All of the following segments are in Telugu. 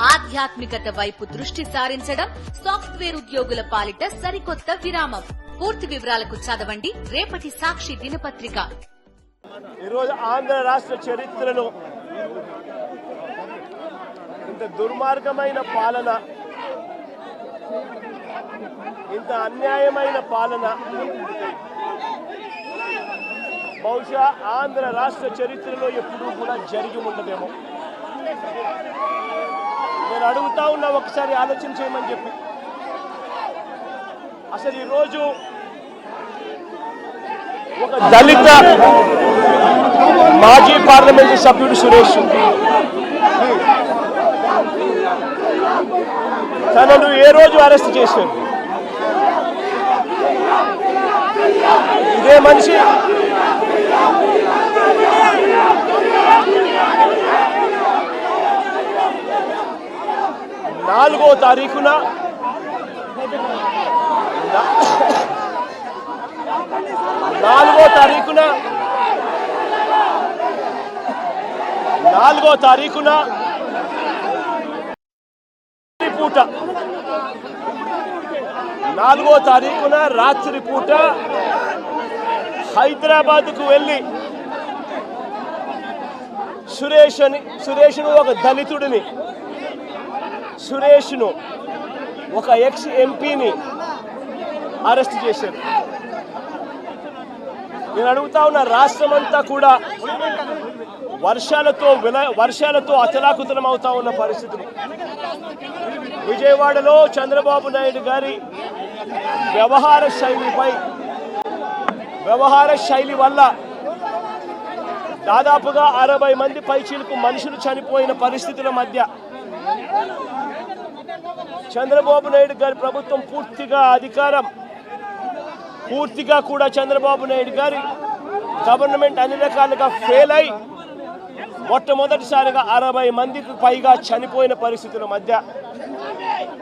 ఆధ్యాత్మికత వైపు దృష్టి సారించడం సాఫ్ట్వేర్ ఉద్యోగుల పాలిట సరికొత్త విరామం. పూర్తి వివరాలకు చదవండి రేపటి సాక్షి దినపత్రిక. ఈరోజు ఆంధ్ర రాష్ట్ర చరిత్రలో ఇంత దుర్మార్గమైన పాలన, ఇంత అన్యాయమైన పాలన బహుశా ఆంధ్ర రాష్ట్ర చరిత్రలో ఎప్పుడూ కూడా జరిగి ఉండదేమో. నేను అడుగుతా ఉన్నా, ఒకసారి ఆలోచన చేయమని చెప్పి. అసలు ఈరోజు ఒక దళిత మాజీ పార్లమెంటు సభ్యుడు సురేష్ తనను ఏ రోజు అరెస్ట్ చేశారు? ఇదే మనిషి 4వ తారీఖున రాత్రి పూట హైదరాబాద్కు వెళ్ళి సురేష్ను ఒక దళితుడిని, సురేష్ను ఒక ఎక్స్ ఎంపీని అరెస్ట్ చేశారు. నేను అడుగుతా ఉన్న, రాష్ట్రం అంతా కూడా వర్షాలతో అతలాకుతలం అవుతా ఉన్న పరిస్థితులు. విజయవాడలో చంద్రబాబు నాయుడు గారి వ్యవహార శైలి వల్ల దాదాపుగా 60 మంది పైచీలకు మనుషులు చనిపోయిన పరిస్థితుల మధ్య చంద్రబాబు నాయుడు గారి ప్రభుత్వం పూర్తిగా కూడా చంద్రబాబు నాయుడు గారి గవర్నమెంట్ అన్ని రకాలుగా ఫెయిల్ అయి మొట్టమొదటిసారిగా 60 మందికి పైగా చనిపోయిన పరిస్థితుల మధ్య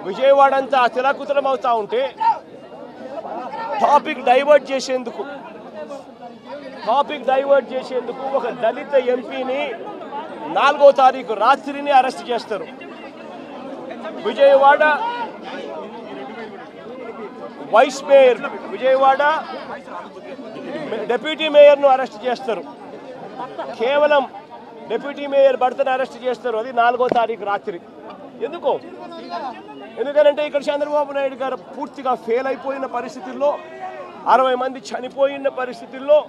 విజయవాడ అంతా అతలాకుతలం అవుతా ఉంటే టాపిక్ డైవర్ట్ చేసేందుకు ఒక దళిత ఎంపీని 4వ తారీఖు రాత్రిని అరెస్ట్ చేస్తారు. Vijayawada vice mayor, Vijayawada deputy మేయర్ను అరెస్ట్ చేస్తారు. కేవలం డిప్యూటీ మేయర్ భర్తను అరెస్ట్ చేస్తారు. అది 4వ తారీఖు రాత్రి. ఎందుకనంటే ఇక్కడ చంద్రబాబు నాయుడు గారు పూర్తిగా ఫెయిల్ అయిపోయిన పరిస్థితుల్లో, 60 మంది చనిపోయిన పరిస్థితుల్లో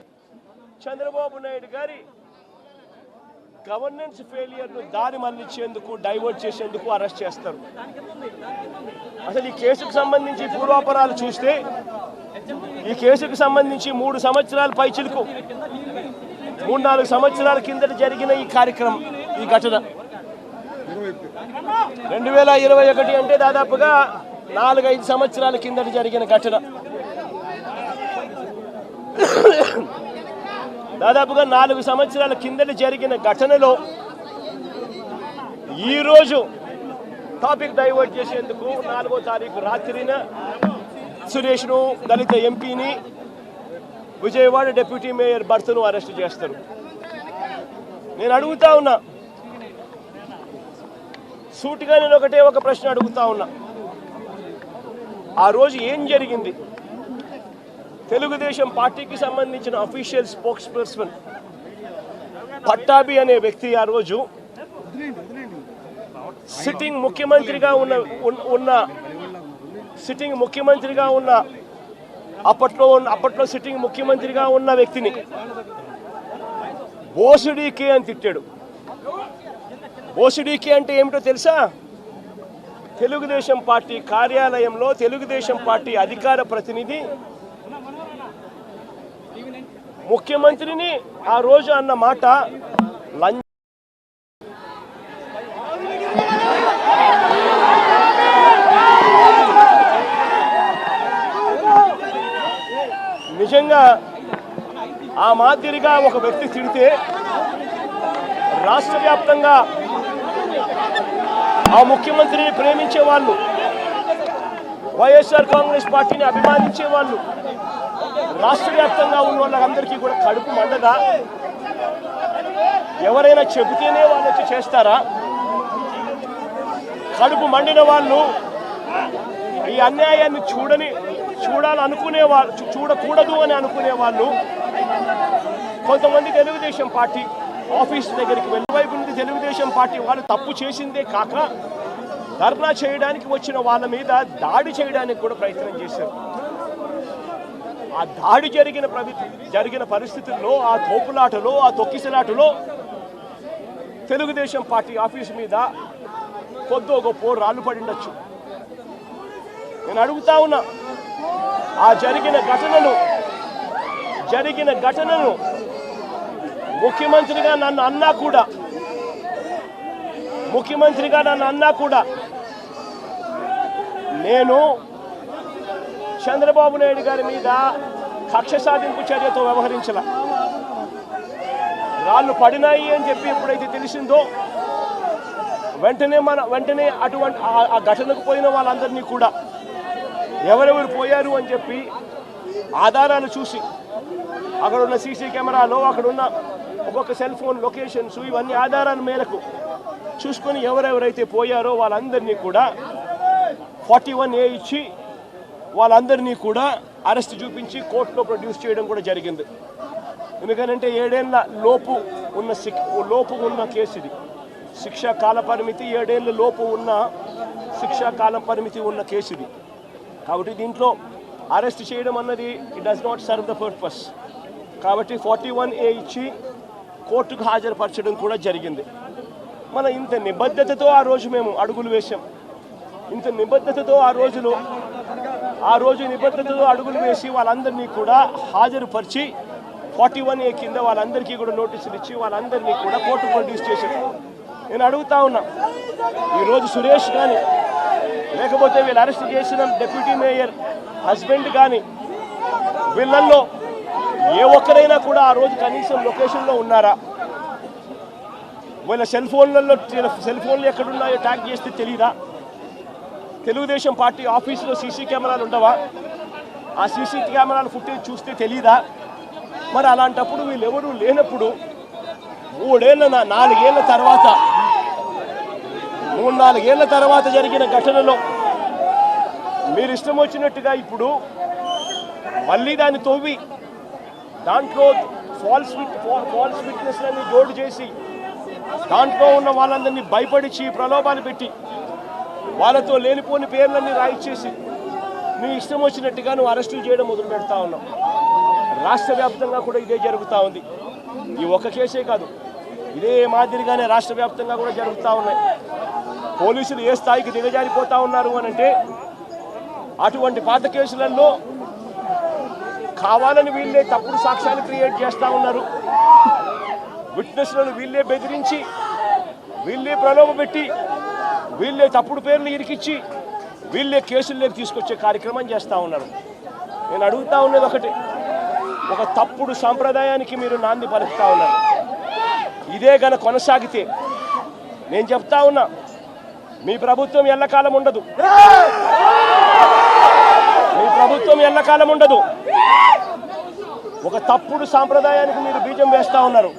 చంద్రబాబు నాయుడు గారి గవర్నెన్స్ ఫెయిలియర్ను దారి మళ్లించేందుకు, డైవర్ట్ చేసేందుకు అరెస్ట్ చేస్తారు. అసలు ఈ కేసుకు సంబంధించి పూర్వాపరాలు చూస్తే, ఈ కేసుకు సంబంధించి 3 సంవత్సరాల పైచిలకు 3-4 సంవత్సరాల కిందట జరిగిన ఈ కార్యక్రమం, ఈ ఘటన 2021 అంటే దాదాపుగా 4-5 సంవత్సరాల కిందట జరిగిన ఘటన. దాదాపుగా 4 సంవత్సరాల కిందట జరిగిన ఘటనలో ఈరోజు టాపిక్ డైవర్ట్ చేసేందుకు 4వ తారీఖు రాత్రిన సురేష్ను, దళిత ఎంపీని, విజయవాడ డిప్యూటీ మేయర్ భర్తను అరెస్ట్ చేస్తారు. నేను అడుగుతా ఉన్నా, సూటిగా నేను ఒక ప్రశ్న అడుగుతా ఉన్నా. ఆ రోజు ఏం జరిగింది? తెలుగుదేశం పార్టీకి సంబంధించిన అఫీషియల్ స్పోక్స్ పర్సన్ పట్టాభి అనే వ్యక్తి ఆ రోజు సిట్టింగ్ ముఖ్యమంత్రిగా ఉన్న అప్పట్లో సిట్టింగ్ ముఖ్యమంత్రిగా ఉన్న వ్యక్తిని బోసుడీకే అని తిట్టాడు. బోసుడీకే అంటే ఏమిటో తెలుసా? తెలుగుదేశం పార్టీ కార్యాలయంలో తెలుగుదేశం పార్టీ అధికార ప్రతినిధి ముఖ్యమంత్రిని ఆ రోజు అన్న మాట నిజంగా ఆ మాదిరిగా ఒక వ్యక్తి తిడితే రాష్ట్ర వ్యాప్తంగా ఆ ముఖ్యమంత్రిని ప్రేమించే వాళ్ళు, వైఎస్ఆర్ కాంగ్రెస్ పార్టీని అభిమానించే వాళ్ళు, రాష్ట్ర వ్యాప్తంగా ఉన్న వాళ్ళందరికీ కూడా కడుపు మండదా? ఎవరైనా చెబితేనే వాళ్ళు వచ్చి చేస్తారా? కడుపు మండిన వాళ్ళు, ఈ అన్యాయాన్ని చూడాలనుకునే వాళ్ళు, చూడకూడదు అని అనుకునే వాళ్ళు కొంతమంది తెలుగుదేశం పార్టీ ఆఫీస్ దగ్గరికి వెళ్ళివైపు నుండి తెలుగుదేశం పార్టీ వాళ్ళు తప్పు చేసిందే కాక ధర్నా చేయడానికి వచ్చిన వాళ్ళ మీద దాడి చేయడానికి కూడా ప్రయత్నం చేశారు. ఆ దాడి జరిగిన పరిస్థితుల్లో, ఆ తోపులాటలో, ఆ తొక్కిసలాటలో తెలుగుదేశం పార్టీ ఆఫీస్ మీద కొద్దో గొప్ప రాళ్ళు పడిండొచ్చు. నేను అడుగుతా ఉన్నా, ఆ జరిగిన ఘటనను ముఖ్యమంత్రిగా నన్ను అన్నా కూడా నేను చంద్రబాబు నాయుడు గారి మీద కక్ష సాధింపు చర్యతో వ్యవహరించాల. రాళ్ళు పడినాయి అని చెప్పి ఎప్పుడైతే తెలిసిందో వెంటనే అటువంటి ఆ ఘటనకు పోయిన వాళ్ళందరినీ కూడా ఎవరెవరు పోయారు అని చెప్పి ఆధారాలు చూసి, అక్కడ ఉన్న సీసీ కెమెరాలో, అక్కడ ఉన్న ఒక్కొక్క సెల్ ఫోన్ లొకేషన్స్, ఇవన్నీ ఆధారాల మేరకు చూసుకొని ఎవరెవరైతే పోయారో వాళ్ళందరినీ కూడా 41A ఇచ్చి వాళ్ళందరినీ కూడా అరెస్ట్ చూపించి కోర్టులో ప్రొడ్యూస్ చేయడం కూడా జరిగింది. ఎందుకంటే 7 ఏళ్ల లోపు ఉన్న కేసు ఇది. శిక్షా కాల పరిమితి 7 ఏళ్ల లోపు ఉన్న శిక్షా కాల పరిమితి ఉన్న కేసు ఇది. కాబట్టి దీంట్లో అరెస్ట్ చేయడం అన్నది it does not serve the purpose. కాబట్టి 41A ఇచ్చి కోర్టుకు హాజరుపరచడం కూడా జరిగింది. మన ఇంత నిబద్ధతతో ఆ రోజు మేము అడుగులు వేసాం. ఇంత నిబద్ధతతో ఆ రోజు నిబద్ధతతో అడుగులు వేసి వాళ్ళందరినీ కూడా హాజరుపరిచి 41A కింద వాళ్ళందరికీ కూడా నోటీసులు ఇచ్చి వాళ్ళందరినీ కూడా కోర్టు ప్రొడ్యూస్ చేశారు. నేను అడుగుతా ఉన్నా, ఈరోజు సురేష్ కానీ, లేకపోతే వీళ్ళు అరెస్ట్ చేసిన డిప్యూటీ మేయర్ హస్బెండ్ కానీ, వీళ్ళల్లో ఏ ఒక్కరైనా కూడా ఆ రోజు కనీసం లొకేషన్లో ఉన్నారా? వీళ్ళ సెల్ ఫోన్లు ఎక్కడున్నాయో ట్యాగ్ చేస్తే తెలీదా? తెలుగుదేశం పార్టీ ఆఫీసులో సీసీ కెమెరాలు ఉండవా? ఆ సీసీ కెమెరాల ఫుటేజ్ చూస్తే తెలీదా? మరి అలాంటప్పుడు వీళ్ళెవరూ లేనప్పుడు 4 ఏళ్ల తర్వాత జరిగిన ఘటనలో మీరు ఇష్టం వచ్చినట్టుగా ఇప్పుడు మళ్ళీ దాన్ని తవ్వి దాంట్లో ఫాల్స్ విట్నెస్లని జోడు చేసి దాంట్లో ఉన్న వాళ్ళందరినీ భయపడిచి ప్రలోభాలు పెట్టి వాళ్ళతో లేనిపోని పేర్లన్నీ రాయిచ్చేసి నీ ఇష్టం వచ్చినట్టుగా నువ్వు అరెస్టులు చేయడం మొదలు పెడతా ఉన్నావు. రాష్ట్ర వ్యాప్తంగా కూడా ఇదే జరుగుతూ ఉంది. ఈ ఒక్క కేసే కాదు, ఇదే మాదిరిగానే రాష్ట్ర వ్యాప్తంగా కూడా జరుగుతూ ఉన్నాయి. పోలీసులు ఏ స్థాయికి దిగజారిపోతా ఉన్నారు అనంటే, అటువంటి పాత కేసులలో కావాలని వీళ్ళే తప్పుడు సాక్ష్యాలు క్రియేట్ చేస్తూ ఉన్నారు. విట్నెస్లను వీళ్ళే బెదిరించి, వీళ్ళే ప్రలోభపెట్టి, వీళ్ళే తప్పుడు పేర్లు ఇరికిచ్చి, వీళ్ళే కేసుల్లోకి తీసుకొచ్చే కార్యక్రమం చేస్తూ ఉన్నారు. నేను అడుగుతా ఉన్నది ఒకటి, ఒక తప్పుడు సాంప్రదాయానికి మీరు నాంది పలుకుతా ఉన్నారు. ఇదే గన కొనసాగితే నేను చెప్తా ఉన్నా, మీ ప్రభుత్వం ఎల్లకాలం ఉండదు. ఒక తప్పుడు సాంప్రదాయానికి మీరు బీజం వేస్తా ఉన్నారు.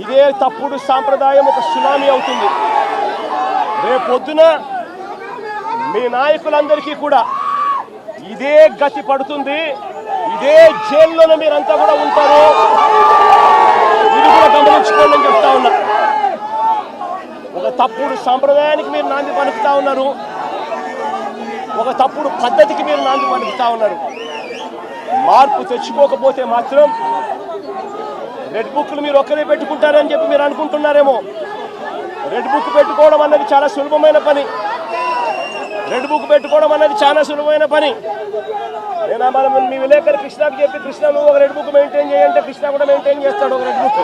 ఇదే తప్పుడు సాంప్రదాయం ఒక సునామీ అవుతుంది. రేపొద్దున మీ నాయకులందరికీ కూడా ఇదే గతి పడుతుంది. ఇదే జైల్లోనే మీరంతా కూడా ఉంటారు. ఇది కూడా గమనించుకోండి అని చెప్తా ఉన్నా. ఒక తప్పుడు సాంప్రదాయానికి మీరు నాంది పలుకుతా ఉన్నారు. ఒక తప్పుడు పద్ధతికి మీరు నాంది పలుకుతా ఉన్నారు. మార్పు తెచ్చుకోకపోతే మాత్రం రెడ్ బుక్లు మీరు ఒక్కరే పెట్టుకుంటారని చెప్పి మీరు అనుకుంటున్నారేమో. రెడ్ బుక్ పెట్టుకోవడం అన్నది చాలా సులభమైన పని. నేను మీ విలేకరు కృష్ణకు చెప్పి, కృష్ణ నువ్వు ఒక రెడ్ బుక్ మెయింటైన్ చేయంటే కృష్ణ కూడా మెయింటైన్ చేస్తాడు ఒక రెడ్ బుక్.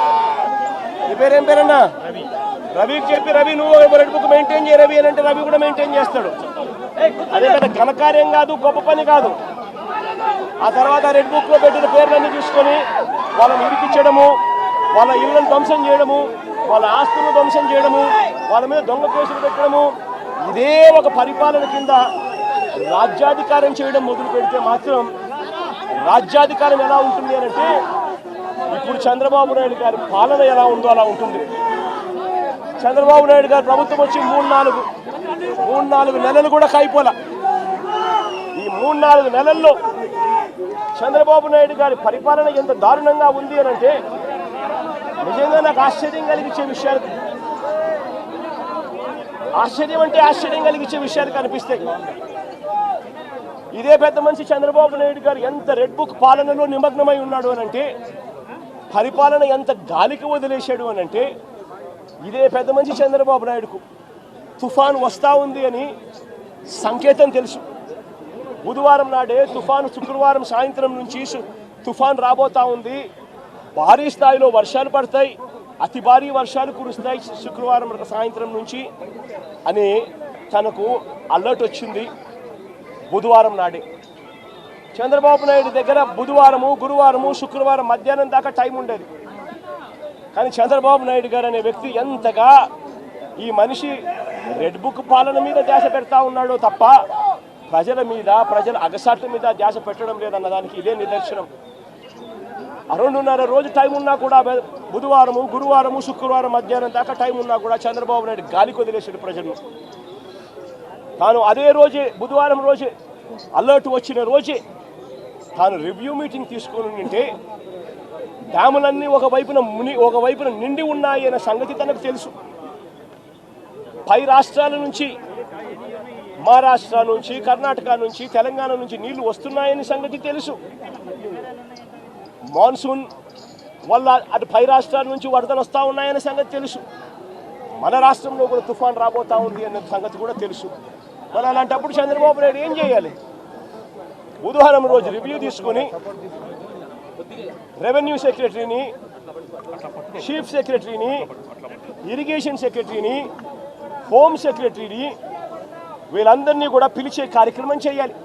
నీ పేరేం పేరన్నా? రవికి చెప్పి, రవి నువ్వు ఒక రెడ్ బుక్ మెయింటైన్ చేయ రవి అని అంటే రవి కూడా మెయింటైన్ చేస్తాడు. అదే పెద్ద ఘనకార్యం కాదు, గొప్ప పని కాదు. ఆ తర్వాత రెడ్ బుక్లో పెట్టిన పేర్లన్నీ చూసుకొని వాళ్ళని ఇరికించడము, వాళ్ళ ఇళ్లను ధ్వంసం చేయడము, వాళ్ళ ఆస్తులను ధ్వంసం చేయడము, వాళ్ళ మీద దొంగ కేసులు పెట్టడము, ఇదే ఒక పరిపాలన కింద రాజ్యాధికారం చేయడం మొదలు పెడితే మాత్రం రాజ్యాధికారం ఎలా ఉంటుంది అంటే, ఇప్పుడు చంద్రబాబు నాయుడు గారి పాలన ఎలా ఉందో అలా ఉంటుంది. చంద్రబాబు నాయుడు గారు ప్రభుత్వం వచ్చి మూడు నాలుగు నెలలు కూడా కాయిపోలా. ఈ 3-4 నెలల్లో చంద్రబాబు నాయుడు గారి పరిపాలన ఎంత దారుణంగా ఉంది అని అంటే నిజంగా నాకు ఆశ్చర్యం కలిగించే విషయాలు, ఆశ్చర్యం కలిగించే విషయాలు కనిపిస్తాయి. ఇదే పెద్ద మనిషి చంద్రబాబు నాయుడు గారు ఎంత రెడ్ బుక్ పాలనలో నిమగ్నమై ఉన్నాడు అని అంటే, పరిపాలన ఎంత గాలికి వదిలేశాడు అని అంటే, ఇదే పెద్ద మనిషి చంద్రబాబు నాయుడుకు తుఫాను వస్తూ ఉంది అని సంకేతం తెలుసు. బుధవారం నాడే తుఫాను, శుక్రవారం సాయంత్రం నుంచి తుఫాను రాబోతా ఉంది, భారీ స్థాయిలో వర్షాలు పడతాయి, అతి భారీ వర్షాలు కురుస్తాయి శుక్రవారం సాయంత్రం నుంచి అని తనకు అలర్ట్ వచ్చింది. బుధవారం నాడే చంద్రబాబు నాయుడు దగ్గర బుధవారము, గురువారము, శుక్రవారం మధ్యాహ్నం దాకా టైం ఉండేది. కానీ చంద్రబాబు నాయుడు గారు అనే వ్యక్తి ఎంతగా ఈ మనిషి రెడ్ బుక్ పాలన మీద ధ్యాస పెడతా ఉన్నాడో తప్ప ప్రజల అగసాట్ల మీద ధ్యాస పెట్టడం లేదన్న దానికి ఇదే నిదర్శనం. 2.5 రోజు టైం ఉన్నా కూడా, బుధవారము, గురువారము, శుక్రవారం మధ్యాహ్నం దాకా టైం ఉన్నా కూడా చంద్రబాబు నాయుడు గాలికి వదిలేసాడు ప్రజలను. తాను అదే రోజే, బుధవారం రోజే, అలర్ట్ వచ్చిన రోజే తాను రివ్యూ మీటింగ్ తీసుకొని ఉంటే డ్యాములన్నీ ఒకవైపున నిండి ఉన్నాయి అనే సంగతి తనకు తెలుసు. పై రాష్ట్రాల నుంచి, మహారాష్ట్ర నుంచి, కర్ణాటక నుంచి, తెలంగాణ నుంచి నీళ్లు వస్తున్నాయని సంగతి తెలుసు. మాన్సూన్ వల్ల అటు పై రాష్ట్రాల నుంచి వరదలు వస్తూ ఉన్నాయనే సంగతి తెలుసు. మన రాష్ట్రంలో కూడా తుఫాన్ రాబోతా ఉంది అనే సంగతి కూడా తెలుసు. మరి అలాంటప్పుడు చంద్రబాబు నాయుడు ఏం చేయాలి? బుధవారం రోజు రివ్యూ తీసుకొని రెవెన్యూ సెక్రటరీని, చీఫ్ సెక్రటరీని, ఇరిగేషన్ సెక్రటరీని, హోమ్ సెక్రటరీని వీళ్ళందరినీ కూడా పిలిచే కార్యక్రమం చేయాలి.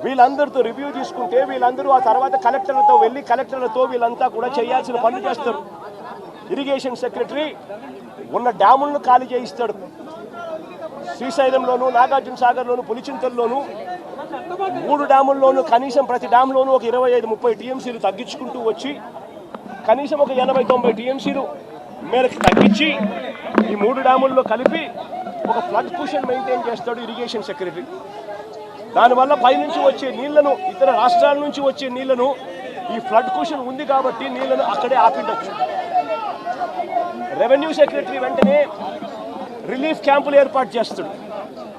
వీళ్ళందరితో రివ్యూ తీసుకుంటే వీళ్ళందరూ ఆ తర్వాత కలెక్టర్లతో వీళ్ళంతా కూడా చేయాల్సిన పనులు చేస్తారు. ఇరిగేషన్ సెక్రటరీ ఉన్న డ్యాములను ఖాళీ చేయిస్తాడు. శ్రీశైలంలోను, నాగార్జున సాగర్లోను, పులిచింతల్లోను 3 డ్యాముల్లోనూ కనీసం ప్రతి డ్యామ్లోనూ ఒక 25-30 టీఎంసీలు తగ్గించుకుంటూ వచ్చి కనీసం ఒక 80-90 టీఎంసీలు మేరకు తగ్గించి ఈ 3 డ్యాముల్లో కలిపి ఒక ఫ్లడ్ కుషన్ మెయింటైన్ చేస్తాడు ఇరిగేషన్ సెక్రటరీ. దానివల్ల పైనుంచి వచ్చే నీళ్లను, ఇతర రాష్ట్రాల నుంచి వచ్చే నీళ్లను, ఈ ఫ్లడ్ కుషన్ ఉంది కాబట్టి నీళ్లను అక్కడే ఆపిండొచ్చు. రెవెన్యూ సెక్రటరీ వెంటనే రిలీఫ్ క్యాంపులు ఏర్పాటు చేస్తాడు.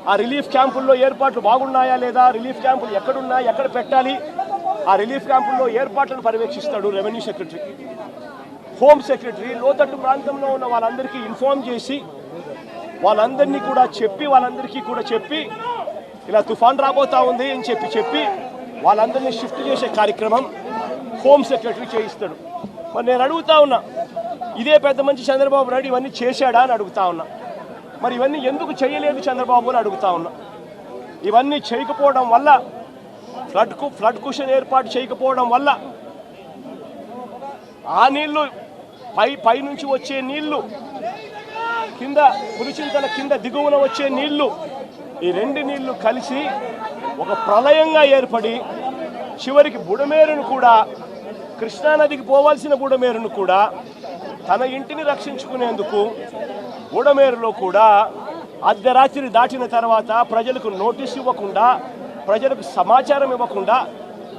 ఆ రిలీఫ్ క్యాంపుల్లో ఏర్పాట్లు బాగున్నాయా లేదా, రిలీఫ్ క్యాంపులు ఎక్కడున్నాయి, ఎక్కడ పెట్టాలి, ఆ రిలీఫ్ క్యాంపుల్లో ఏర్పాట్లను పర్యవేక్షిస్తాడు రెవెన్యూ సెక్రటరీ. హోమ్ సెక్రటరీ లోతట్టు ప్రాంతంలో ఉన్న వాళ్ళందరికీ ఇన్ఫార్మ్ చేసి వాళ్ళందరికీ కూడా చెప్పి ఇలా తుఫాన్ రాబోతా ఉంది అని చెప్పి వాళ్ళందరినీ షిఫ్ట్ చేసే కార్యక్రమం హోమ్ సెక్రటరీ చేయిస్తాడు. మరి నేను అడుగుతా ఉన్నా, ఇదే పెద్ద మంచి చంద్రబాబు నాయుడు ఇవన్నీ చేశాడా అని అడుగుతా ఉన్నా. మరి ఇవన్నీ ఎందుకు చేయలేదు చంద్రబాబు అని అడుగుతా ఉన్నా. ఇవన్నీ చేయకపోవడం వల్ల, ఫ్లడ్ కుషన్ ఏర్పాటు చేయకపోవడం వల్ల ఆ నీళ్లు పై నుంచి వచ్చే నీళ్లు, కింద పులిచింతల కింద దిగువన వచ్చే నీళ్లు, ఈ 2 నీళ్లు కలిసి ఒక ప్రళయంగా ఏర్పడి చివరికి బుడమేరును కూడా, కృష్ణానదికి పోవాల్సిన బుడమేరును కూడా తన ఇంటిని రక్షించుకునేందుకు బుడమేరులో కూడా అర్ధరాత్రి దాటిన తర్వాత ప్రజలకు నోటీస్ ఇవ్వకుండా, ప్రజలకు సమాచారం ఇవ్వకుండా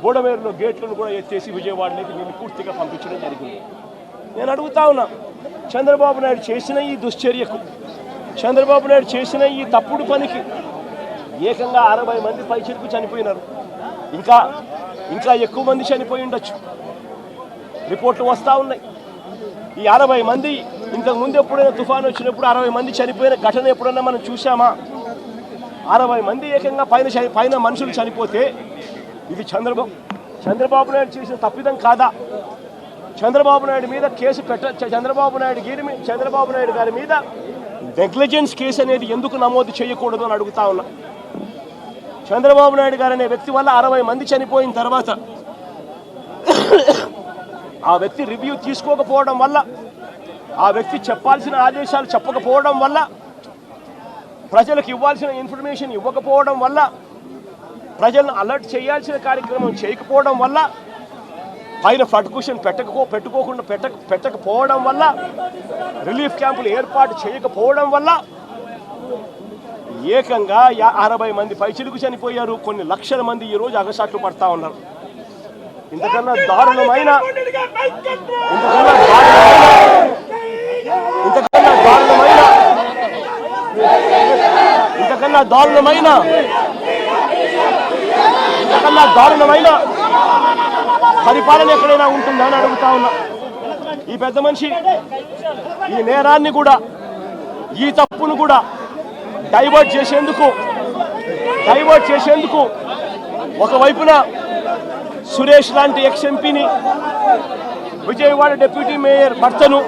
బుడమేరులో గేట్లను కూడా ఎత్తేసి విజయవాడలోకి నీళ్ళు పూర్తిగా పంపించడం జరిగింది. నేను అడుగుతా ఉన్నా, చంద్రబాబు నాయుడు చేసిన ఈ దుశ్చర్యకు, చంద్రబాబు నాయుడు చేసిన ఈ తప్పుడు పనికి ఏకంగా 60 మంది పైచిలకు చనిపోయినారు. ఇంకా ఎక్కువ మంది చనిపోయి ఉండొచ్చు. రిపోర్ట్లు వస్తూ ఉన్నాయి. ఈ 60 మంది ఇంతకుముందు ఎప్పుడైనా తుఫాను వచ్చినప్పుడు 60 మంది చనిపోయిన ఘటన ఎప్పుడన్నా మనం చూసామా? 60 మంది ఏకంగా పైన మనుషులు చనిపోతే ఇది చంద్రబాబు నాయుడు చేసిన తప్పిదం కాదా? చంద్రబాబు నాయుడు మీద కేసు చంద్రబాబు నాయుడు గారి మీద నెగ్లిజెన్స్ కేసు అనేది ఎందుకు నమోదు చేయకూడదు అని అడుగుతా ఉన్నా. చంద్రబాబు నాయుడు గారు అనే వ్యక్తి వల్ల 60 మంది చనిపోయిన తర్వాత ఆ వ్యక్తి రివ్యూ తీసుకోకపోవడం వల్ల, ఆ వ్యక్తి చెప్పాల్సిన ఆదేశాలు చెప్పకపోవడం వల్ల, ప్రజలకు ఇవ్వాల్సిన ఇన్ఫర్మేషన్ ఇవ్వకపోవడం వల్ల, ప్రజలను అలర్ట్ చేయాల్సిన కార్యక్రమం చేయకపోవడం వల్ల పైన ఫ్లడ్ కుషన్ పెట్టకపోవడం వల్ల, రిలీఫ్ క్యాంపులు ఏర్పాటు చేయకపోవడం వల్ల ఏకంగా 60 మంది పైచిలుకు చనిపోయారు. కొన్ని లక్షల మంది ఈరోజు అగసాట్లు పడతా ఉన్నారు. ఇంతకన్నా దారుణమైన పరిపాలన ఎక్కడైనా ఉంటుందా అని అడుగుతా ఉన్నా. ఈ పెద్ద మనిషి ఈ నేరాన్ని కూడా, ఈ తప్పును కూడా డైవర్ట్ చేసేందుకు ఒకవైపున సురేష్ లాంటి ఎక్స్ ఎంపీని, విజయవాడ డిప్యూటీ మేయర్ భర్తను,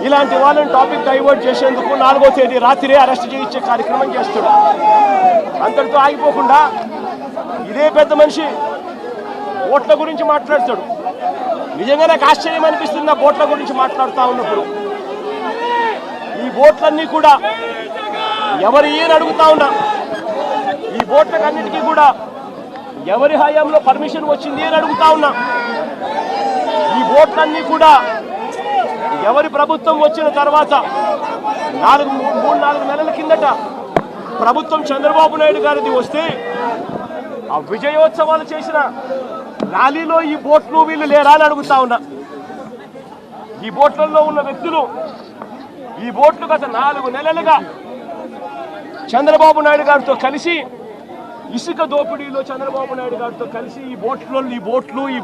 ఇలాంటి వాళ్ళని టాపిక్ డైవర్ట్ చేసేందుకు 4వ తేదీ రాత్రే అరెస్ట్ చేయించే కార్యక్రమం చేస్తాడు. అంతటితో ఆగిపోకుండా ఇదే పెద్ద మనిషి ఓట్ల గురించి మాట్లాడతాడు. నిజంగా నాకు ఆశ్చర్యం అనిపిస్తుంది ఆ ఓట్ల గురించి మాట్లాడుతూ ఉన్నప్పుడు. ఈ ఓట్లన్నీ కూడా ఎవరు ఏని అడుగుతా ఉన్నా, ఈ ఓట్లకన్నిటికీ కూడా ఎవరి హయాంలో పర్మిషన్ వచ్చింది అని అడుగుతా ఉన్నా. ఈ ఓట్లన్నీ కూడా ఎవరి ప్రభుత్వం వచ్చిన తర్వాత 3-4 నెలల కిందట ప్రభుత్వం చంద్రబాబు నాయుడు గారిది వస్తే ఆ విజయోత్సవాలు చేసిన ర్యాలీలో ఈ బోట్లు వీళ్ళు లేరా అని అడుగుతా ఉన్నా. ఈ బోట్లలో ఉన్న వ్యక్తులు, ఈ బోట్లు గత 4 నెలలుగా చంద్రబాబు నాయుడు గారితో కలిసి ఇసుక దోపిడీలో చంద్రబాబు నాయుడు గారితో కలిసి ఈ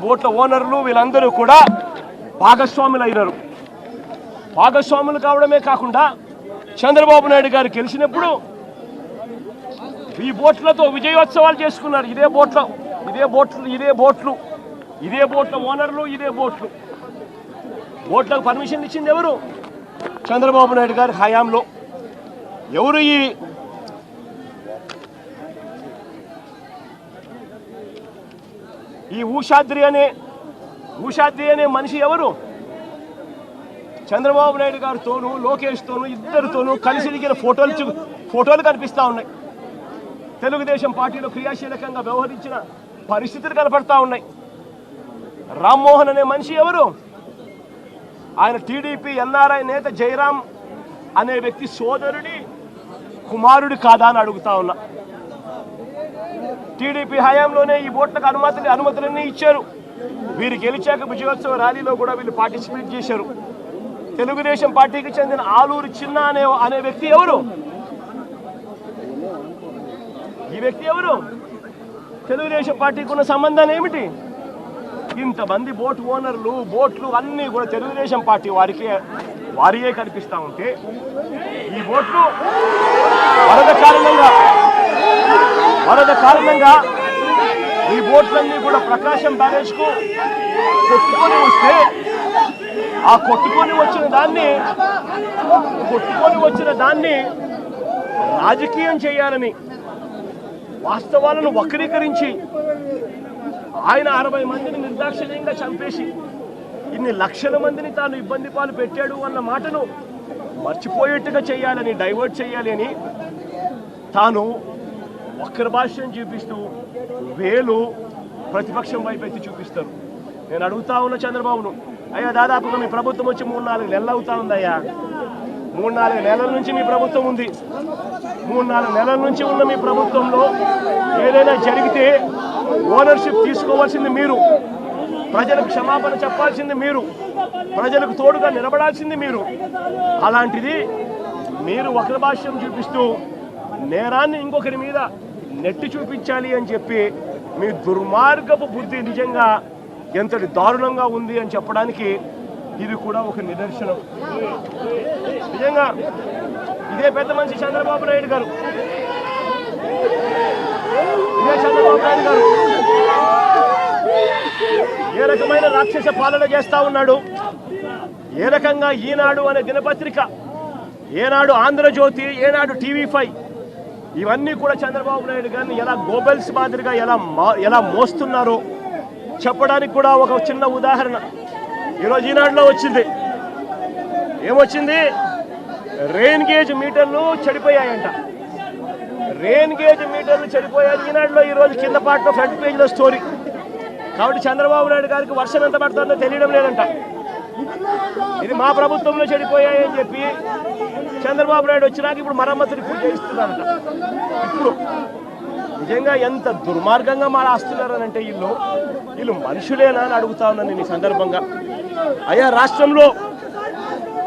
బోట్ల ఓనర్లు వీళ్ళందరూ కూడా భాగస్వాములు అయినారు. భాగస్వాములు కావడమే కాకుండా చంద్రబాబు నాయుడు గారు గెలిచినప్పుడు ఈ బోట్లతో విజయోత్సవాలు చేసుకున్నారు. ఇదే బోట్ల ఓనర్లు, ఇదే బోట్లకు పర్మిషన్ ఇచ్చింది ఎవరు? చంద్రబాబు నాయుడు గారి హయాంలో. ఎవరు ఈ ఊషాద్రి అనే మనిషి ఎవరు? చంద్రబాబు నాయుడు గారితోనూ లోకేష్తోనూ ఇద్దరితోనూ కలిసి దిగిన ఫోటోలు కనిపిస్తూ ఉన్నాయి. తెలుగుదేశం పార్టీలో క్రియాశీలకంగా వ్యవహరించిన పరిస్థితులు కనపడతా ఉన్నాయి. రామ్మోహన్ అనే మనిషి ఎవరు? ఆయన టీడీపీ ఎన్ఆర్ఐ నేత జయరాం అనే వ్యక్తి సోదరుడి కుమారుడి కాదా అని అడుగుతా ఉన్నా. టీడీపీ హయాంలోనే ఈ బోట్లకు అనుమతులన్నీ ఇచ్చారు. వీరు గెలిచాక విజయోత్సవ ర్యాలీలో కూడా వీళ్ళు పార్టిసిపేట్ చేశారు. తెలుగుదేశం పార్టీకి చెందిన ఆలూరు చిన్న అనే వ్యక్తి ఎవరు? ఈ వ్యక్తి ఎవరు? తెలుగుదేశం పార్టీకి ఉన్న సంబంధాలు ఏమిటి? ఇంతమంది బోట్లు అన్నీ కూడా తెలుగుదేశం పార్టీ వారియే కనిపిస్తూ ఉంటే ఈ బోట్లు వరద కారణంగా ఈ బోట్లన్నీ కూడా ప్రకాశం బ్యారేజ్కు కొట్టుకొని వస్తే ఆ కొట్టుకొని వచ్చిన దాన్ని రాజకీయం చేయాలని, వాస్తవాలను వక్రీకరించి ఆయన 60 మందిని నిర్దాక్షిణ్యంగా చంపేసి ఇన్ని లక్షల మందిని తాను ఇబ్బంది పాలు పెట్టాడు అన్న మాటను మర్చిపోయేట్టుగా చేయాలని, డైవర్ట్ చేయాలి అని తాను వక్ర భాష్యం చూపిస్తూ వేలు ప్రతిపక్షం వైపు ఎత్తి చూపిస్తారు. నేను అడుగుతా ఉన్న చంద్రబాబును, అయ్యా దాదాపుగా మీ ప్రభుత్వం వచ్చి 3-4 నెలలు అవుతా ఉందయ్యా. 3-4 నెలల నుంచి మీ ప్రభుత్వం ఉంది. 3-4 నెలల నుంచి ఉన్న మీ ప్రభుత్వంలో ఏదైనా జరిగితే ఓనర్షిప్ తీసుకోవాల్సింది మీరు, ప్రజలకు క్షమాపణ చెప్పాల్సింది మీరు, ప్రజలకు తోడుగా నిలబడాల్సింది మీరు. అలాంటిది మీరు వక్ర భాష్యం చూపిస్తూ నేరాన్ని ఇంకొకరి మీద నెట్టి చూపించాలి అని చెప్పి మీ దుర్మార్గపు బుద్ధి నిజంగా ఎంతటి దారుణంగా ఉంది అని చెప్పడానికి ఇది కూడా ఒక నిదర్శనం. నిజంగా ఇదే పెద్ద మనిషి చంద్రబాబు నాయుడు గారు ఏ రకమైన రాక్షస పాలన చేస్తా ఉన్నాడు, ఏ రకంగా ఈనాడు అనే దినపత్రిక, ఏనాడు ఆంధ్రజ్యోతి, ఏనాడు TV5 ఇవన్నీ కూడా చంద్రబాబు నాయుడు గారిని ఎలా గోబెల్స్ మాదిరిగా ఎలా మోస్తున్నారో చెప్పడానికి కూడా ఒక చిన్న ఉదాహరణ ఈరోజు ఈనాడులో వచ్చింది. ఏమొచ్చింది? రెయిన్ గేజ్ మీటర్లు చెడిపోయాయంట. రెయిన్ గేజ్ మీటర్లు చెడిపోయాయి ఈనాడులో ఈరోజు కింద పాటలో ఫ్రంట్ పేజ్లో స్టోరీ. కాబట్టి చంద్రబాబు నాయుడు గారికి వర్షం ఎంత పడుతుందో తెలియడం లేదంట. ఇది మా ప్రభుత్వంలో చెడిపోయాయని చెప్పి చంద్రబాబు నాయుడు వచ్చినాక ఇప్పుడు మరమ్మతులు పూర్తి చేయిస్తున్నారంట. ఇప్పుడు నిజంగా ఎంత దుర్మార్గంగా మారాస్తున్నారనంటే వీళ్ళు మనుషులేనా అని అడుగుతా ఉన్నాను నేను ఈ సందర్భంగా. అయ్యా, రాష్ట్రంలో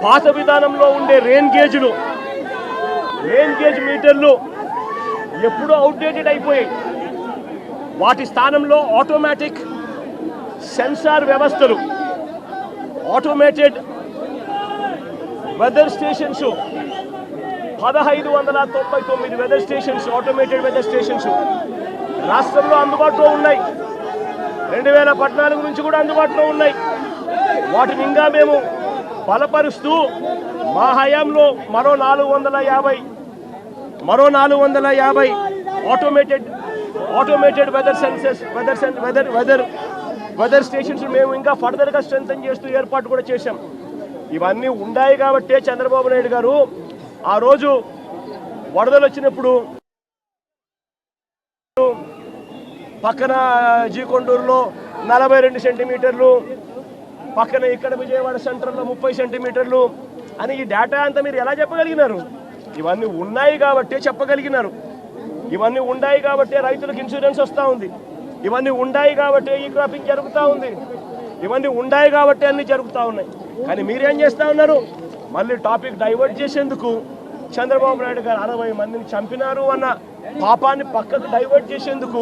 పాత విధానంలో ఉండే రెయిన్ గేజ్ మీటర్లు ఎప్పుడూ అవుట్డేటెడ్ అయిపోయాయి. వాటి స్థానంలో ఆటోమేటిక్ సెన్సార్ వ్యవస్థలు, automated weather stations, 1599 weather stations, automated weather stations రాష్ట్రంలో అందుబాటులో ఉన్నాయి. 2014 నుంచి కూడా అందుబాటులో ఉన్నాయి. వాటిని ఇంకా మేము బలపరుస్తూ మా హయాంలో మరో 450 ఆటోమేటెడ్ వెదర్ స్టేషన్స్ మేము ఇంకా ఫర్దర్గా స్ట్రెంథన్ చేస్తూ ఏర్పాటు కూడా చేశాం. ఇవన్నీ ఉన్నాయి కాబట్టే చంద్రబాబు నాయుడు గారు ఆ రోజు వరదలు వచ్చినప్పుడు పక్కన జీకొండూరులో 42 సెంటీమీటర్లు, పక్కన ఇక్కడ విజయవాడ సెంటర్లో 30 సెంటీమీటర్లు అని ఈ డేటా అంతా మీరు ఎలా చెప్పగలిగినారు? ఇవన్నీ ఉన్నాయి కాబట్టే చెప్పగలిగినారు. ఇవన్నీ ఉన్నాయి కాబట్టే రైతులకు ఇన్సూరెన్స్ వస్తూ ఉంది. ఇవన్నీ ఉన్నాయి కాబట్టే ఈ క్రాపింగ్ జరుగుతూ ఉంది. ఇవన్నీ ఉన్నాయి కాబట్టే అన్నీ జరుగుతూ ఉన్నాయి. కానీ మీరేం చేస్తూ ఉన్నారు? మళ్ళీ టాపిక్ డైవర్ట్ చేసేందుకు చంద్రబాబు నాయుడు గారు 60 మందిని చంపినారు అన్న పాపాన్ని పక్కకు డైవర్ట్ చేసేందుకు,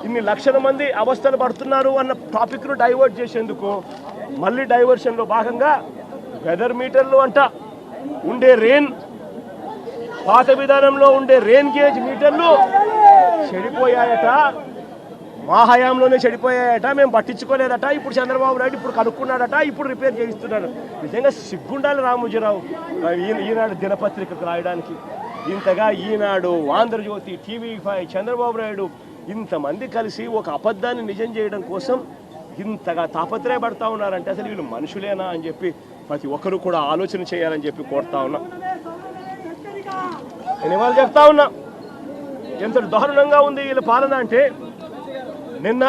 ఇన్ని లక్షల మంది అవస్థలు పడుతున్నారు అన్న టాపిక్ను డైవర్ట్ చేసేందుకు మళ్ళీ డైవర్షన్లో భాగంగా వెదర్ మీటర్లు అంట ఉండే పాత విధానంలో ఉండే రెయిన్ గేజ్ మీటర్లు చెడిపోయాయట, మా హయాంలోనే చెడిపోయాయట, మేము పట్టించుకోలేదట. ఇప్పుడు చంద్రబాబు నాయుడు ఇప్పుడు కనుక్కున్నాడట, ఇప్పుడు రిపేర్ చేయిస్తున్నాడు. నిజంగా సిగ్గుండాలి రామోజీరావు ఈనాడు దినపత్రికకు రాయడానికి. ఇంతగా ఈనాడు, ఆంధ్రజ్యోతి, TV5, చంద్రబాబు నాయుడు ఇంతమంది కలిసి ఒక అబద్ధాన్ని నిజం చేయడం కోసం ఇంతగా తాపత్రయపడతా ఉన్నారంటే అసలు వీళ్ళు మనుషులేనా అని చెప్పి ప్రతి ఒక్కరూ కూడా ఆలోచన చేయాలని చెప్పి కోరుతా ఉన్నా. నేను ఇవాళ చెప్తా ఉన్నా, ఎంత దారుణంగా ఉంది వీళ్ళ పాలన అంటే, నిన్న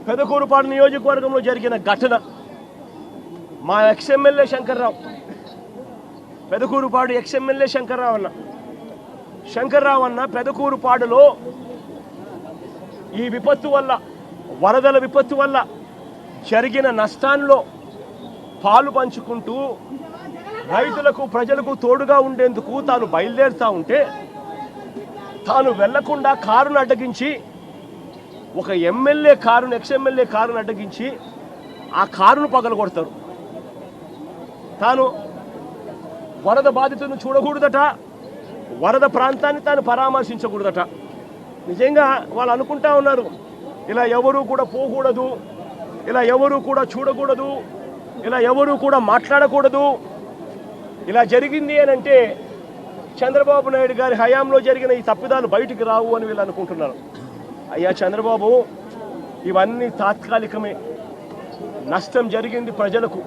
పెదకూరుపాడు నియోజకవర్గంలో జరిగిన ఘటన, మా ఎక్స్ఎమ్మెల్యే శంకర్రావు, పెదకూరుపాడు ఎక్స్ఎమ్మెల్యే శంకర్రావు అన్న పెదకూరుపాడులో ఈ విపత్తు వల్ల, వరదల విపత్తు వల్ల జరిగిన నష్టాల్లో పాలు పంచుకుంటూ రైతులకు, ప్రజలకు తోడుగా ఉండేందుకు తాను బయలుదేరుతూ ఉంటే తాను వెళ్లకుండా కారును అడ్డగించి, ఒక ఎక్స్ఎమ్మెల్యే కారును అడ్డగించి ఆ కారును పగలగొడతారు. తాను వరద బాధితులను చూడకూడదట, వరద ప్రాంతాన్ని తాను పరామర్శించకూడదట. నిజంగా వాళ్ళు అనుకుంటా ఉన్నారు, ఇలా ఎవరూ కూడా పోకూడదు, ఇలా ఎవరూ కూడా చూడకూడదు, ఇలా ఎవరూ కూడా మాట్లాడకూడదు. ఇలా జరిగింది అని అంటే చంద్రబాబు నాయుడు గారి హయాంలో జరిగిన ఈ తప్పిదాలు బయటికి రావు అని వీళ్ళు అనుకుంటున్నారు. అయ్యా చంద్రబాబు, ఇవన్నీ తాత్కాలికమే. నష్టం జరిగింది ప్రజలకు,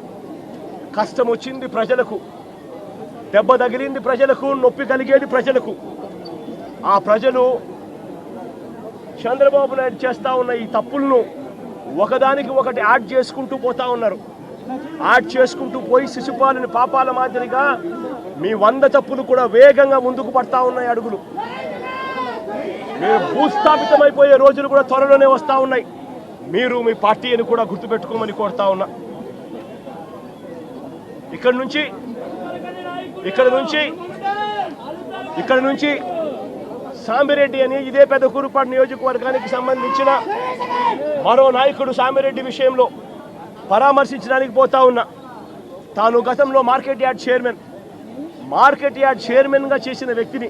కష్టం వచ్చింది ప్రజలకు, దెబ్బ తగిలింది ప్రజలకు, నొప్పి కలిగేది ప్రజలకు. ఆ ప్రజలు చంద్రబాబు నాయుడు చేస్తూ ఉన్న ఈ తప్పులను ఒకదానికి ఒకటి యాడ్ చేసుకుంటూ పోతా ఉన్నారు. యాడ్ చేసుకుంటూ పోయి శిశుపాలని పాపాల మాదిరిగా మీ 100 తప్పులు కూడా వేగంగా ముందుకు పడతా ఉన్నాయి అడుగులు. మీరు భూస్థాపితమైపోయే రోజులు కూడా త్వరలోనే వస్తూ ఉన్నాయి. మీరు మీ పార్టీని కూడా గుర్తుపెట్టుకోమని కోరుతా ఉన్నా. ఇక్కడ నుంచి సామిరెడ్డి అని ఇదే పెదకూరుపాడు నియోజకవర్గానికి సంబంధించిన మరో నాయకుడు సామిరెడ్డి విషయంలో పరామర్శించడానికి పోతా ఉన్నా. తాను గతంలో మార్కెట్ యార్డ్ చైర్మన్గా చేసిన వ్యక్తిని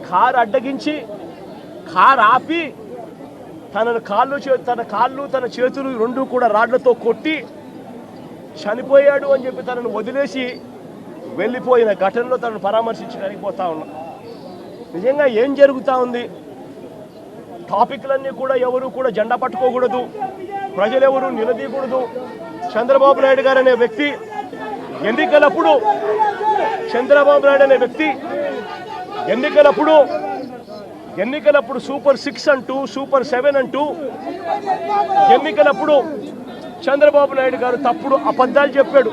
కారు అడ్డగించి, కారు ఆపి తన కాళ్ళు తన చేతులు రెండు కూడా రాడ్లతో కొట్టి చనిపోయాడు అని చెప్పి తనను వదిలేసి వెళ్ళిపోయిన ఘటనలో తనను పరామర్శించడానికి పోతా ఉన్నా. నిజంగా ఏం జరుగుతూ ఉంది? టాపిక్లన్నీ కూడా ఎవరు కూడా జెండా పట్టుకోకూడదు, ప్రజలెవరూ నిలదీయకూడదు. చంద్రబాబు నాయుడు గారు అనే వ్యక్తి ఎన్నికలప్పుడు ఎన్నికలప్పుడు సూపర్ 6 అంటూ సూపర్ 7 అంటూ ఎన్నికలప్పుడు చంద్రబాబు నాయుడు గారు తప్పుడు అబద్ధాలు చెప్పాడు.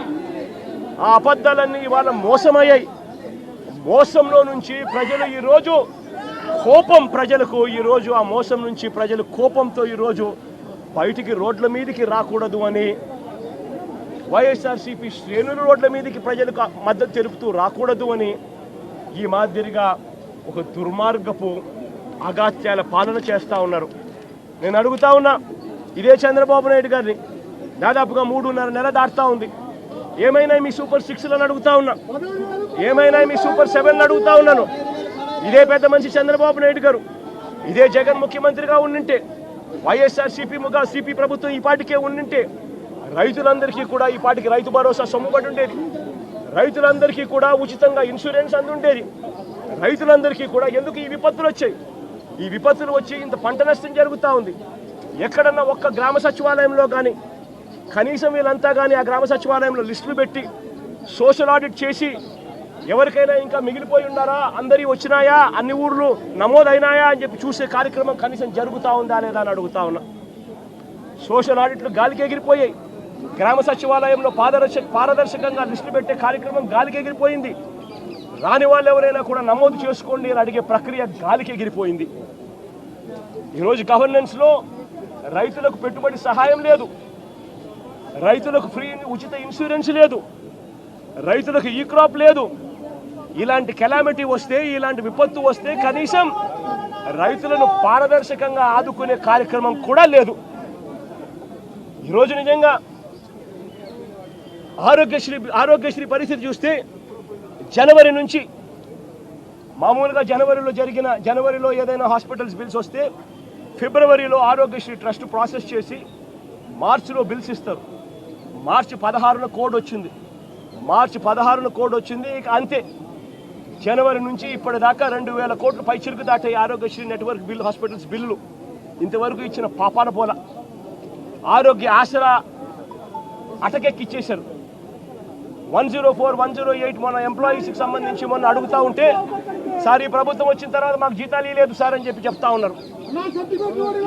ఆ అబద్ధాలన్నీ ఇవాళ మోసమయ్యాయి. మోసంలో నుంచి ప్రజలు ఈరోజు కోపం, ప్రజలకు ఈరోజు ఆ మోసం నుంచి ప్రజలు కోపంతో ఈరోజు బయటికి రోడ్ల మీదకి రాకూడదు అని వైఎస్ఆర్సీపీ శ్రేణులు రోడ్ల మీదకి ప్రజలకు మద్దతు తెలుపుతూ రాకూడదు అని ఈ మాదిరిగా ఒక దుర్మార్గపు అగాత్యాల పాలన చేస్తూ ఉన్నారు. నేను అడుగుతా ఉన్నా ఇదే చంద్రబాబు నాయుడు గారిని, దాదాపుగా 3.5 నెలలు దాటుతా ఉంది. ఏమైనా మీ సూపర్ 6లను అడుగుతా ఉన్నా, ఏమైనా మీ సూపర్ 7లను అడుగుతా ఉన్నాను. ఇదే పెద్ద మనిషి చంద్రబాబు నాయుడు గారు, ఇదే జగన్ ముఖ్యమంత్రిగా ఉండింటే, వైఎస్ఆర్సీపీ ప్రభుత్వం ఈ పాటికే ఉండింటే రైతులందరికీ కూడా ఈ పాటికి రైతు భరోసా సొమ్ముబడి ఉండేది, రైతులందరికీ కూడా ఉచితంగా ఇన్సూరెన్స్ అందుండేది, రైతులందరికీ కూడా. ఎందుకు ఈ విపత్తులు వచ్చాయి? ఈ విపత్తులు వచ్చి ఇంత పంట నష్టం జరుగుతూ ఉంది. ఎక్కడన్నా ఒక్క గ్రామ సచివాలయంలో కానీ కనీసం వీళ్ళంతా కానీ ఆ గ్రామ సచివాలయంలో లిస్టులు పెట్టి సోషల్ ఆడిట్ చేసి ఎవరికైనా ఇంకా మిగిలిపోయి ఉన్నారా, అందరి వచ్చినాయా, అన్ని ఊర్లు నమోదైనాయా అని చెప్పి చూసే కార్యక్రమం కనీసం జరుగుతూ ఉందా లేదా అని అడుగుతా ఉన్నా. సోషల్ ఆడిట్లు గాలికి ఎగిరిపోయాయి. గ్రామ సచివాలయంలో పారదర్శకంగా లిస్టులు పెట్టే కార్యక్రమం గాలికి ఎగిరిపోయింది. రాని వాళ్ళు ఎవరైనా కూడా నమోదు చేసుకోండి అని అడిగే ప్రక్రియ గాలికి ఎగిరిపోయింది. ఈరోజు గవర్నెన్స్లో రైతులకు పెట్టుబడి సహాయం లేదు, రైతులకు ఫ్రీ ఉచిత ఇన్సూరెన్స్ లేదు, రైతులకు ఈ క్రాప్ లేదు. ఇలాంటి కెలామిటీ వస్తే, ఇలాంటి విపత్తు వస్తే కనీసం రైతులను పారదర్శకంగా ఆదుకునే కార్యక్రమం కూడా లేదు. ఈరోజు నిజంగా ఆరోగ్యశ్రీ పరిస్థితి చూస్తే జనవరి నుంచి మామూలుగా జనవరిలో ఏదైనా హాస్పిటల్స్ బిల్స్ వస్తే ఫిబ్రవరిలో ఆరోగ్యశ్రీ ట్రస్ట్ ప్రాసెస్ చేసి మార్చిలో బిల్స్ ఇస్తారు. మార్చి 16న కోడ్ వచ్చింది. ఇక అంతే. జనవరి నుంచి ఇప్పటిదాకా 2,000 కోట్లు పైచిరుకు దాటాయి Aarogyasri network bill hospitals bill. ఇంతవరకు ఇచ్చిన పాపాన పోల. ఆరోగ్య ఆసరా అటకెక్కిచ్చేశారు. 104, 108 మన ఎంప్లాయీస్కి సంబంధించి మొన్న అడుగుతూ ఉంటే, సార్ ఈ ప్రభుత్వం వచ్చిన తర్వాత మాకు జీతాలు లేదు సార్ అని చెప్తా ఉన్నారు.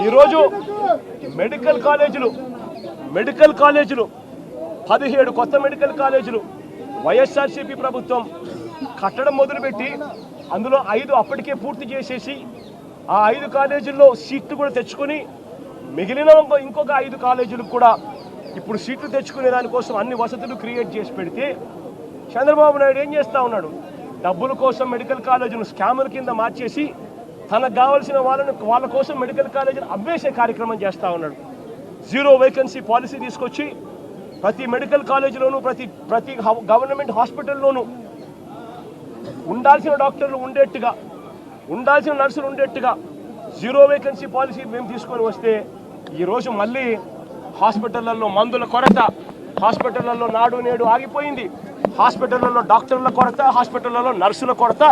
ఈరోజు మెడికల్ కాలేజీలు 17 కొత్త మెడికల్ కాలేజీలు వైఎస్ఆర్సీపీ ప్రభుత్వం కట్టడం మొదలుపెట్టి అందులో 5 అప్పటికే పూర్తి చేసేసి ఆ 5 కాలేజీల్లో సీట్లు కూడా తెచ్చుకొని మిగిలిన ఇంకొక 5 కాలేజీలకు కూడా ఇప్పుడు సీట్లు తెచ్చుకునే దానికోసం అన్ని వసతులు క్రియేట్ చేసి పెడితే చంద్రబాబు నాయుడు ఏం చేస్తూ ఉన్నాడు? డబ్బుల కోసం మెడికల్ కాలేజీలు స్కాముల కింద మార్చేసి తనకు కావాల్సిన వాళ్ళ కోసం మెడికల్ కాలేజీలు అమ్మేసే కార్యక్రమం చేస్తూ ఉన్నాడు. 0 వేకెన్సీ పాలసీ తీసుకొచ్చి ప్రతి మెడికల్ కాలేజీలోనూ ప్రతి గవర్నమెంట్ హాస్పిటల్లోనూ ఉండాల్సిన డాక్టర్లు ఉండేట్టుగా, ఉండాల్సిన నర్సులు ఉండేట్టుగా 0 వేకెన్సీ పాలసీ మేము తీసుకొని వస్తే ఈరోజు మళ్ళీ హాస్పిటళ్లలో మందుల కొరత, హాస్పిటళ్లలో నాడు నేడు ఆగిపోయింది, హాస్పిటళ్లలో డాక్టర్ల కొరత, హాస్పిటళ్లలో నర్సుల కొరత,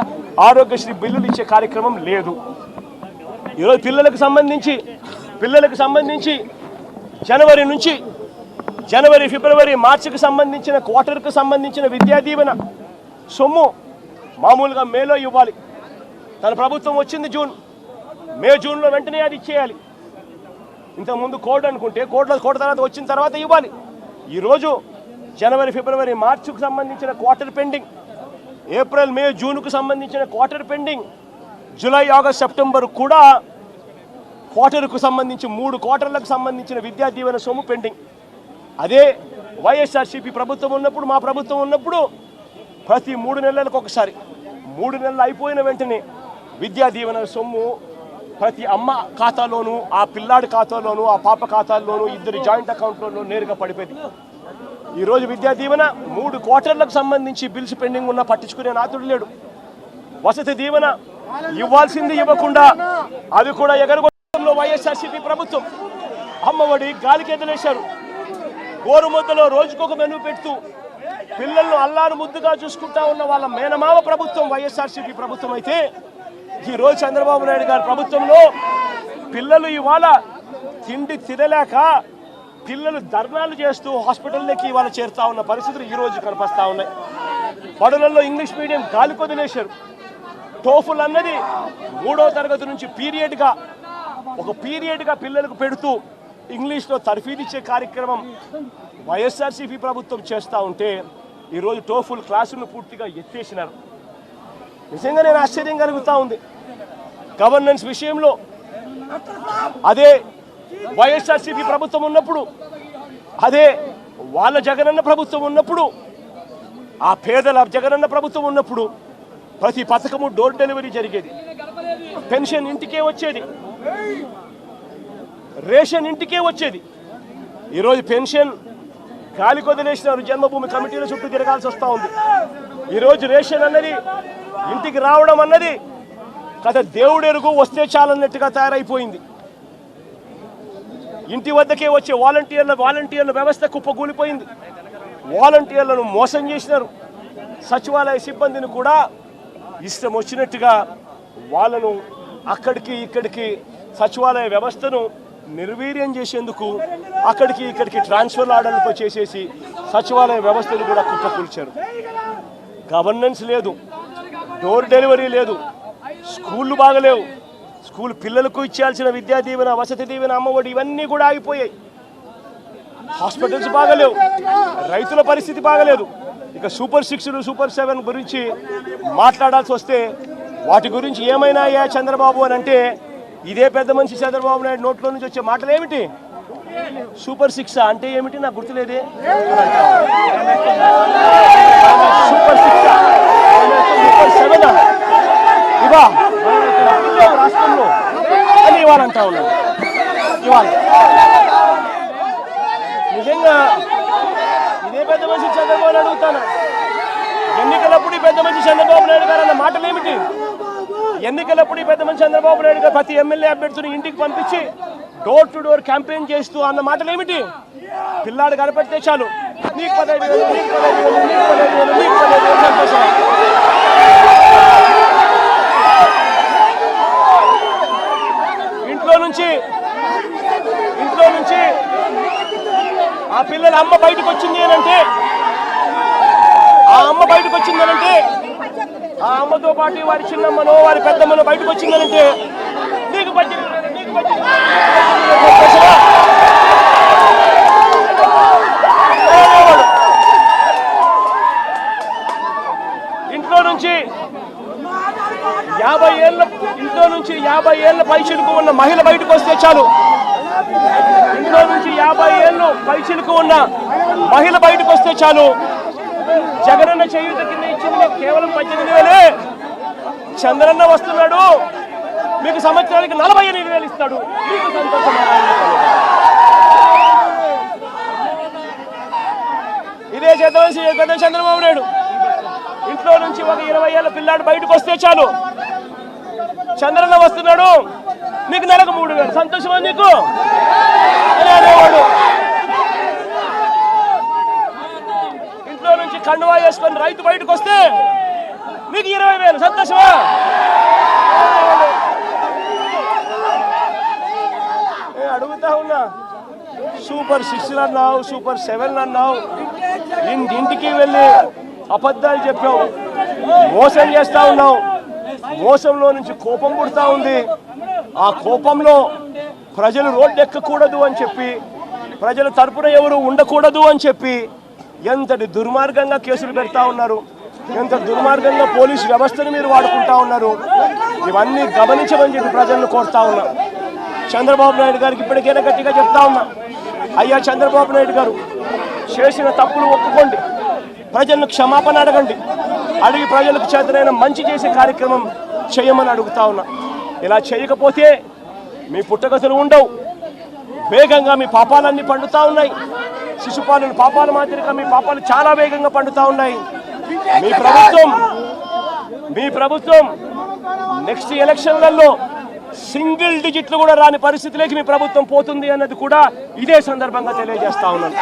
ఆరోగ్యశ్రీ బిల్లులు ఇచ్చే కార్యక్రమం లేదు. ఈరోజు పిల్లలకు సంబంధించి జనవరి నుంచి ఫిబ్రవరి మార్చికి సంబంధించిన క్వార్టర్కు సంబంధించిన విద్యా దీవెన సొమ్ము మామూలుగా మేలో ఇవ్వాలి. తన ప్రభుత్వం వచ్చింది జూన్లో వెంటనే అది ఇచ్చేయాలి. ఇంతకుముందు కోడ్ అనుకుంటే కోడ్ తర్వాత వచ్చిన తర్వాత ఇవ్వాలి. ఈరోజు జనవరి ఫిబ్రవరి మార్చికి సంబంధించిన క్వార్టర్ పెండింగ్, ఏప్రిల్ మే జూన్కు సంబంధించిన quarter pending, July August September కూడా క్వార్టర్కు సంబంధించి 3 క్వార్టర్లకు సంబంధించిన విద్యా దీవెన సొమ్ము పెండింగ్. అదే వైఎస్ఆర్సీపీ ప్రభుత్వం ఉన్నప్పుడు, మా ప్రభుత్వం ఉన్నప్పుడు ప్రతి 3 నెలలకు ఒకసారి, 3 నెలలు అయిపోయిన వెంటనే విద్యా దీవెన సొమ్ము ప్రతి అమ్మ ఖాతాలోనూ, ఆ పిల్లాడి ఖాతాలోనూ, ఆ పాప ఖాతాల్లోనూ, 2 జాయింట్ అకౌంట్లలో నేరుగా పడిపోయింది. ఈరోజు విద్యా దీవెన 3 క్వార్టర్లకు సంబంధించి బిల్స్ పెండింగ్ ఉన్నా పట్టించుకునే నాతుడు లేడు. వసతి దీవెన ఇవ్వాల్సింది ఇవ్వకుండా అది కూడా ఎగరగొట్టడంలో వైఎస్ఆర్సీపీ ప్రభుత్వం. అమ్మఒడి గాలికి ఎదిలేశారు. గోరుముద్దలో రోజుకొక మెనూ పెడుతూ పిల్లలను అల్లారు ముద్దుగా చూసుకుంటా ఉన్న వాళ్ళ మేనమావ ప్రభుత్వం వైఎస్ఆర్సీపీ ప్రభుత్వం అయితే, ఈరోజు చంద్రబాబు నాయుడు గారి ప్రభుత్వంలో పిల్లలు ఇవాళ తిండి తినలేక పిల్లలు ధర్నాలు చేస్తూ హాస్పిటల్లోకి ఇవాళ చేరుతా ఉన్న పరిస్థితులు ఈరోజు కనిపిస్తూ ఉన్నాయి. బడులలో ఇంగ్లీష్ మీడియం గాలి కొదిలేశారు. టోఫుల్ అన్నది 3వ తరగతి నుంచి ఒక పీరియడ్గా పిల్లలకు పెడుతూ ఇంగ్లీష్లో తర్ఫీదిచ్చే కార్యక్రమం వైఎస్ఆర్సీపీ ప్రభుత్వం చేస్తూ ఉంటే ఈరోజు టోఫుల్ క్లాసులను పూర్తిగా ఎత్తేసినారు. నిజంగా నేను ఆశ్చర్యం కలుగుతూ ఉంది. గవర్నెన్స్ విషయంలో అదే వైఎస్ఆర్సీపీ ప్రభుత్వం ఉన్నప్పుడు, అదే వాళ్ళ జగనన్న ప్రభుత్వం ఉన్నప్పుడు, ఆ పేదల జగనన్న ప్రభుత్వం ఉన్నప్పుడు ప్రతి పథకము డోర్ డెలివరీ జరిగేది, పెన్షన్ ఇంటికే వచ్చేది, రేషన్ ఇంటికే వచ్చేది. ఈరోజు పెన్షన్ గాలి కొదిలేసినారు. జన్మభూమి కమిటీల చుట్టూ తిరగాల్సి వస్తూ ఉంది. ఈరోజు రేషన్ అన్నది ఇంటికి రావడం అన్నది కథ దేవుడెరుగు, వస్తే చాలన్నట్టుగా తయారైపోయింది. ఇంటి వద్దకే వచ్చే వాలంటీర్ల వ్యవస్థ కుప్పకూలిపోయింది. వాలంటీర్లను మోసం చేసినారు. సచివాలయ సిబ్బందిని కూడా ఇష్టం వచ్చినట్టుగా వాళ్ళను అక్కడికి ఇక్కడికి సచివాలయ వ్యవస్థను నిర్వీర్యం చేసేందుకు అక్కడికి ఇక్కడికి ట్రాన్స్ఫర్ ఆర్డర్లతో చేసేసి సచివాలయ వ్యవస్థను కూడా కుప్పకూల్చారు. గవర్నెన్స్ లేదు, డోర్ డెలివరీ లేదు, స్కూళ్ళు బాగలేవు, స్కూల్ పిల్లలకు ఇచ్చాల్సిన విద్యా దీవెన, వసతి దీవెన, అమ్మఒడి ఇవన్నీ కూడా ఆగిపోయాయి. హాస్పిటల్స్ బాగలేవు, రైతుల పరిస్థితి బాగలేదు. ఇక సూపర్ 6, సూపర్ 7 గురించి మాట్లాడాల్సి వస్తే వాటి గురించి ఏమైనా చంద్రబాబు అని అంటే ఇదే పెద్ద మనిషి చంద్రబాబు నాయుడు నోట్లో నుంచి వచ్చే మాటలు ఏమిటి? సూపర్ 6 అంటే ఏమిటి నాకు గుర్తులేదే. సూపర్ 6 సూపర్ 7 ఇవా రాష్ట్రంలో అని ఇవ్వాలంటా ఉన్నారు. ఇవాళ నిజంగా ఇదే పెద్ద మనిషి చంద్రబాబు నాయుడు అడుగుతాను, ఎన్నికలప్పుడు ఈ పెద్ద మనిషి చంద్రబాబు నాయుడు గారు అన్న మాటలు ఏమిటి? ఎన్నికలప్పుడు ఈ పెద్ద మనిషి చంద్రబాబు నాయుడు గారు ప్రతి ఎమ్మెల్యే అభ్యర్థిని ఇంటికి పంపించి డోర్ టు డోర్ క్యాంపెయిన్ చేస్తూ అన్న మాటలు ఏమిటి? పిల్లాడు కనపడితే చాలు, నీకు 15,000, నీకు 15,000, నీకు 15,000, నీకు 15,000 సంతోషం. ఇంట్లో నుంచి ఆ పిల్లల అమ్మ బయటకు వచ్చింది అనంటే, ఆ అమ్మ బయటకు వచ్చిందనంటే, ఆ అమ్మతో పాటు వారి చిన్నమ్మనో వారి పెద్దమ్మనో బయటకు వచ్చిందనంటే నీకు 18,000, నీకు 18,000 ఇంట్లో నుంచి 50 ఏళ్ళ పైచిలుకు ఉన్న మహిళ బయటకు వస్తే చాలు, ఇంట్లో నుంచి 50 ఏళ్ళు పైచిలుకు ఉన్న మహిళ బయటకు వస్తే చాలు, జగనన్న చేయూత కింద ఇచ్చింది కేవలం 18,000. చంద్రన్న వస్తున్నాడు, మీకు సంవత్సరానికి 48,000 ఇస్తాడు, మీకు సంతోషం. ఇదే పెద్ద చంద్రబాబు నాయుడు ఇంట్లో నుంచి ఒక 20 ఏళ్ళ పిల్లాడు బయటకు వస్తే చాలు, చంద్రన్న వస్తున్నాడు, నీకు నెలకు 3,000 సంతోషమా నీకు అని అనేవాడు. ఇంట్లో నుంచి కండువా వేసుకొని రైతు బయటకు వస్తే నీకు 20,000 సంతోషమా? అడుగుతా ఉన్నా, సూపర్ 6 అన్నావు, సూపర్ 7 అన్నావు, ఇంటికి వెళ్ళి అబద్ధాలు చెప్పావు, మోసం చేస్తా ఉన్నావు. మోసంలో నుంచి కోపం పుడతా ఉంది. ఆ కోపంలో ప్రజలు రోడ్డు ఎక్కకూడదు అని చెప్పి, ప్రజల తరపున ఎవరు ఉండకూడదు అని చెప్పి ఎంతటి దుర్మార్గంగా కేసులు పెడతా ఉన్నారు, ఎంత దుర్మార్గంగా పోలీసు వ్యవస్థను మీరు వాడుకుంటా ఉన్నారు. ఇవన్నీ గమనించమని చెప్పి ప్రజలను కోరుతా ఉన్నా. చంద్రబాబు నాయుడు గారికి ఇప్పటికైనా గట్టిగా చెప్తా ఉన్నా, అయ్యా చంద్రబాబు నాయుడు గారు చేసిన తప్పులు ఒప్పుకోండి, ప్రజలను క్షమాపణ అడగండి, అడిగి ప్రజలకు చేతనైన మంచి చేసే కార్యక్రమం చేయమని అడుగుతా ఉన్నా. ఇలా చేయకపోతే మీ పుట్టగతులు ఉండవు, వేగంగా మీ పాపాలన్నీ పండుతా ఉన్నాయి. శిశుపాలను పాపాల మాదిరిగా మీ పాపాలు చాలా వేగంగా పండుతా ఉన్నాయి. మీ ప్రభుత్వం నెక్స్ట్ ఎలక్షన్లలో సింగిల్ డిజిట్లు కూడా రాని పరిస్థితిలోకి మీ ప్రభుత్వం పోతుంది అన్నది కూడా ఇదే సందర్భంగా తెలియజేస్తా ఉన్నాను.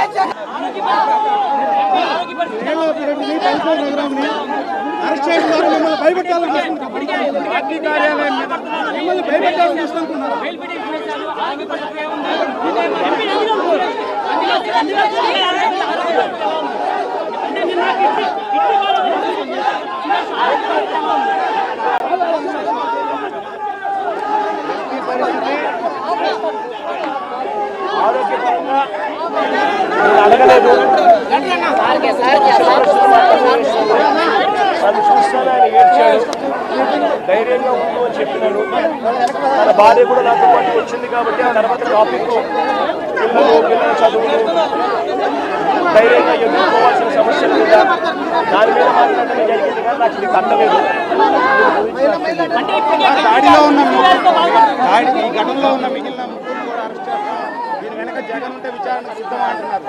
ఆరోగ్యపరంగా నేను అడగలేదు, నన్ను చూస్తాను. ఆయన ఏడ్చాడు, ధైర్యంగా ఉండు అని చెప్పినాను. తన భార్య కూడా నాతో పాటు వచ్చింది కాబట్టి ఆ తర్వాత టాపిక్ పిల్లల చదువులు, ధైర్యంగా ఎదుర్కోవాల్సిన సమస్యల మీద దాని మీద మాట్లాడటమే జరిగింది. కానీ నాకు ఇది కట్టలేదు. ఈ ఘటనలో ఉన్న మిగిలిన ముగ్గురు కూడా అరెస్ట్ చేస్తాం, దీని వెనక జగన్ ఉంటే విచారణ సిద్ధమా అంటున్నారు.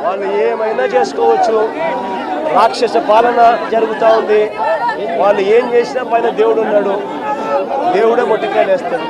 వాళ్ళు ఏమైనా చేసుకోవచ్చు, రాక్షస పాలన జరుగుతూ ఉంది. వాళ్ళు ఏం చేసినా పైన దేవుడు ఉన్నాడు, దేవుడే మొట్టికాయలు వేస్తాడు.